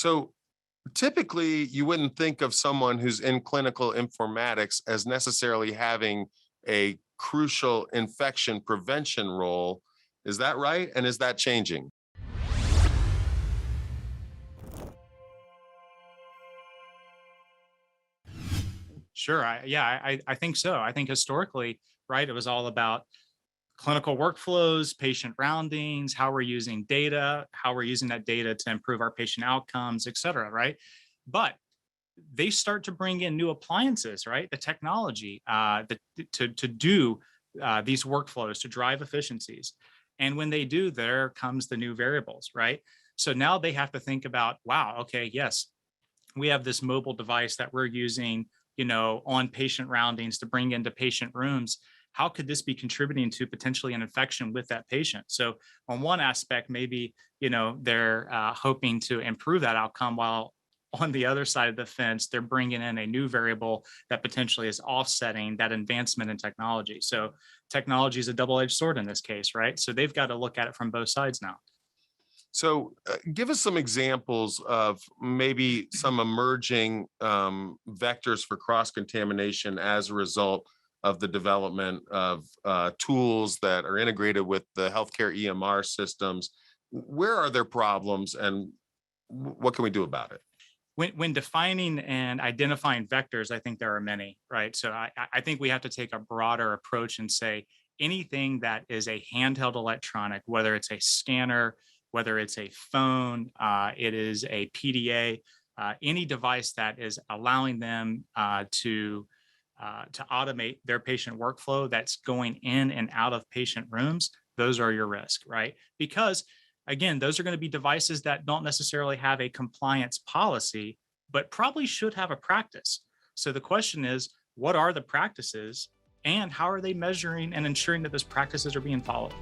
So typically, you wouldn't think of someone who's in clinical informatics as necessarily having a crucial infection prevention role. Is that right? And is that changing? Sure. I think so. I think historically, right, it was all about clinical workflows, patient roundings, how we're using data, how we're using that data to improve our patient outcomes, et cetera, right? But they start to bring in new appliances, right? The technology to do these workflows to drive efficiencies. And when they do, there comes the new variables, right? So now they have to think about, wow, okay, yes, we have this mobile device that we're using, on patient roundings to bring into patient rooms. How could this be contributing to potentially an infection with that patient? So on one aspect, maybe, they're hoping to improve that outcome, while on the other side of the fence, they're bringing in a new variable that potentially is offsetting that advancement in technology. So technology is a double-edged sword in this case, right? So they've got to look at it from both sides now. So, give us some examples of maybe some emerging vectors for cross contamination as a result of the development of tools that are integrated with the healthcare EMR systems. Where are there problems, and what can we do about it? When defining and identifying vectors, I think there are many, right? So I think we have to take a broader approach and say anything that is a handheld electronic, whether it's a scanner, whether it's a phone, it is a PDA, any device that is allowing them to automate their patient workflow that's going in and out of patient rooms, those are your risk, right? Because again, those are going to be devices that don't necessarily have a compliance policy, but probably should have a practice. So the question is, what are the practices and how are they measuring and ensuring that those practices are being followed?